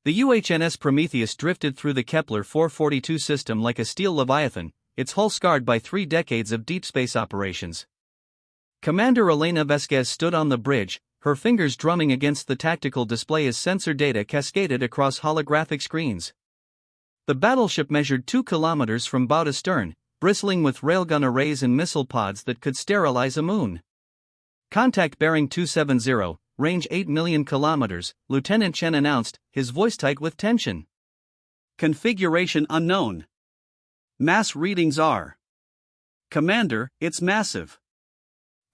The UHNS Prometheus drifted through the Kepler 442 system like a steel leviathan, its hull scarred by 3 decades of deep space operations. Commander Elena Vasquez stood on the bridge, her fingers drumming against the tactical display as sensor data cascaded across holographic screens. The battleship measured 2 kilometers from bow to stern, bristling with railgun arrays and missile pods that could sterilize a moon. Contact bearing 270, range 8 million kilometers, Lieutenant Chen announced, his voice tight with tension. Configuration unknown. Mass readings are. Commander, it's massive.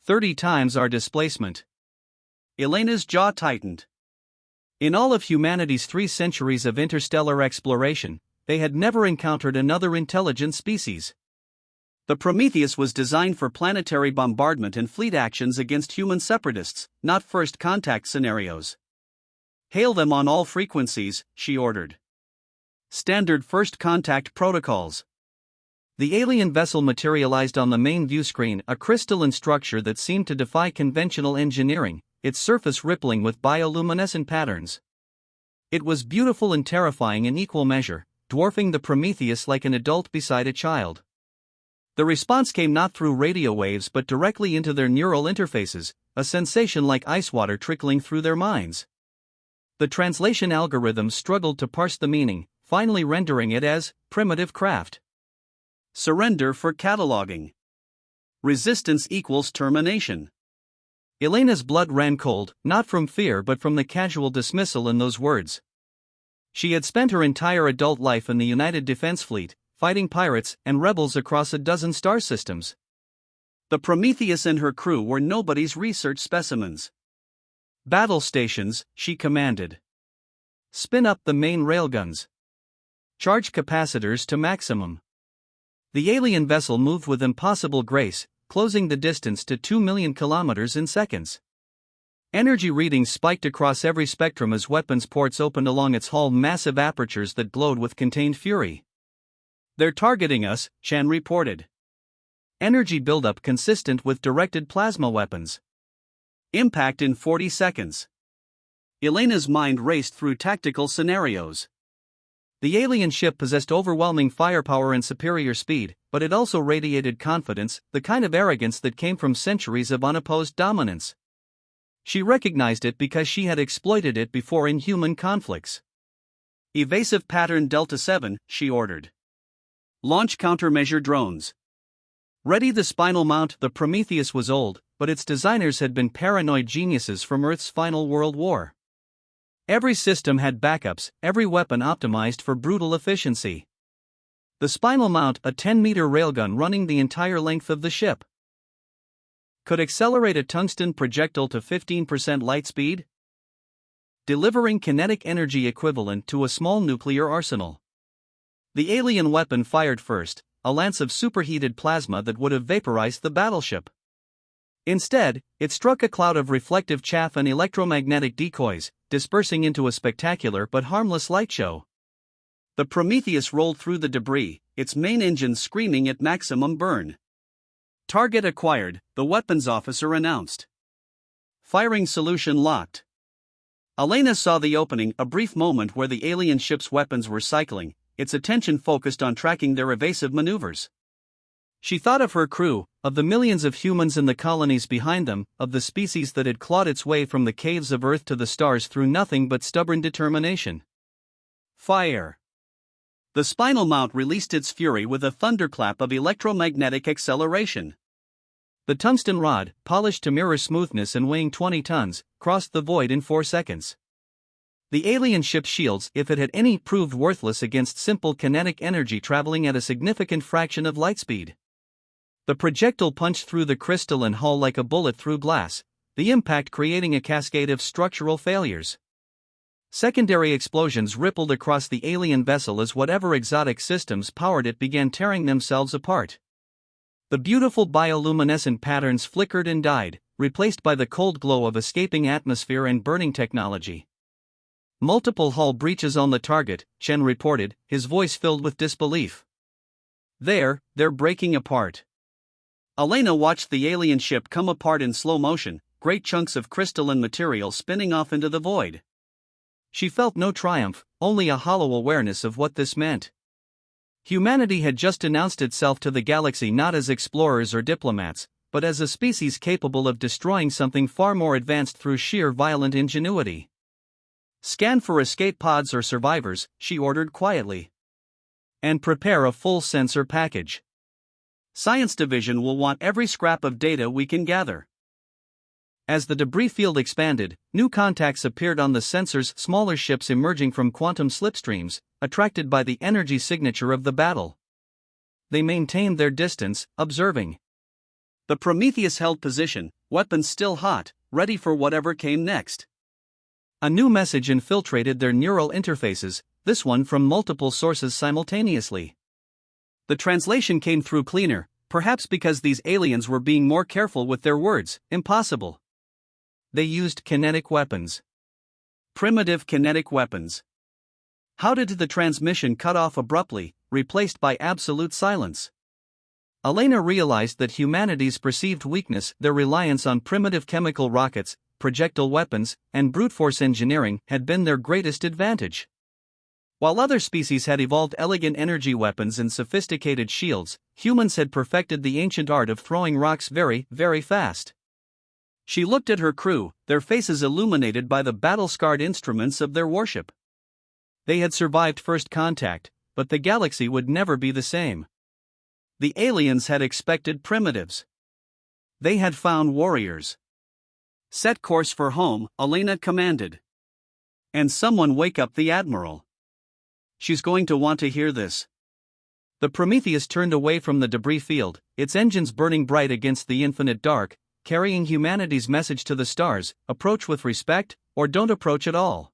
30 times our displacement. Elena's jaw tightened. In all of humanity's 3 centuries of interstellar exploration, they had never encountered another intelligent species. The Prometheus was designed for planetary bombardment and fleet actions against human separatists, not first contact scenarios. Hail them on all frequencies, she ordered. Standard first contact protocols. The alien vessel materialized on the main view screen, a crystalline structure that seemed to defy conventional engineering, its surface rippling with bioluminescent patterns. It was beautiful and terrifying in equal measure, dwarfing the Prometheus like an adult beside a child. The response came not through radio waves but directly into their neural interfaces, a sensation like ice water trickling through their minds. The translation algorithms struggled to parse the meaning, finally rendering it as primitive craft. Surrender for cataloging. Resistance equals termination. Elena's blood ran cold, not from fear but from the casual dismissal in those words. She had spent her entire adult life in the United Defense Fleet, fighting pirates and rebels across a dozen star systems. The Prometheus and her crew were nobody's research specimens. Battle stations, she commanded. Spin up the main railguns. Charge capacitors to maximum. The alien vessel moved with impossible grace, closing the distance to 2 million kilometers in seconds. Energy readings spiked across every spectrum as weapons ports opened along its hull, massive apertures that glowed with contained fury. They're targeting us, Chan reported. Energy buildup consistent with directed plasma weapons. Impact in 40 seconds. Elena's mind raced through tactical scenarios. The alien ship possessed overwhelming firepower and superior speed, but it also radiated confidence, the kind of arrogance that came from centuries of unopposed dominance. She recognized it because she had exploited it before in human conflicts. Evasive pattern Delta 7, she ordered. Launch countermeasure drones. Ready the spinal mount. The Prometheus was old, but its designers had been paranoid geniuses from Earth's final World War. Every system had backups, every weapon optimized for brutal efficiency. The spinal mount, a 10-meter railgun running the entire length of the ship, could accelerate a tungsten projectile to 15% light speed, delivering kinetic energy equivalent to a small nuclear arsenal. The alien weapon fired first, a lance of superheated plasma that would have vaporized the battleship. Instead, it struck a cloud of reflective chaff and electromagnetic decoys, dispersing into a spectacular but harmless light show. The Prometheus rolled through the debris, its main engine screaming at maximum burn. Target acquired, the weapons officer announced. Firing solution locked. Elena saw the opening, a brief moment where the alien ship's weapons were cycling, its attention focused on tracking their evasive maneuvers. She thought of her crew, of the millions of humans in the colonies behind them, of the species that had clawed its way from the caves of Earth to the stars through nothing but stubborn determination. Fire. The spinal mount released its fury with a thunderclap of electromagnetic acceleration. The tungsten rod, polished to mirror smoothness and weighing 20 tons, crossed the void in 4 seconds. The alien ship's shields, if it had any, proved worthless against simple kinetic energy traveling at a significant fraction of light speed. The projectile punched through the crystalline hull like a bullet through glass, the impact creating a cascade of structural failures. Secondary explosions rippled across the alien vessel as whatever exotic systems powered it began tearing themselves apart. The beautiful bioluminescent patterns flickered and died, replaced by the cold glow of escaping atmosphere and burning technology. Multiple hull breaches on the target, Chen reported, his voice filled with disbelief. They're breaking apart. Elena watched the alien ship come apart in slow motion, great chunks of crystalline material spinning off into the void. She felt no triumph, only a hollow awareness of what this meant. Humanity had just announced itself to the galaxy not as explorers or diplomats, but as a species capable of destroying something far more advanced through sheer violent ingenuity. "Scan for escape pods or survivors," she ordered quietly. "And prepare a full sensor package. Science Division will want every scrap of data we can gather." As the debris field expanded, new contacts appeared on the sensors, smaller ships emerging from quantum slipstreams, attracted by the energy signature of the battle. They maintained their distance, observing. The Prometheus held position, weapons still hot, ready for whatever came next. A new message infiltrated their neural interfaces, this one from multiple sources simultaneously. The translation came through cleaner, perhaps because these aliens were being more careful with their words. Impossible. They used kinetic weapons. Primitive kinetic weapons. How did the transmission cut off abruptly, replaced by absolute silence? Elena realized that humanity's perceived weakness, their reliance on primitive chemical rockets, projectile weapons, and brute force engineering, had been their greatest advantage. While other species had evolved elegant energy weapons and sophisticated shields, humans had perfected the ancient art of throwing rocks very, very fast. She looked at her crew, their faces illuminated by the battle-scarred instruments of their warship. They had survived first contact, but the galaxy would never be the same. The aliens had expected primitives. They had found warriors. "Set course for home," Elena commanded. "And someone wake up the Admiral. She's going to want to hear this." The Prometheus turned away from the debris field, its engines burning bright against the infinite dark, carrying humanity's message to the stars: approach with respect, or don't approach at all.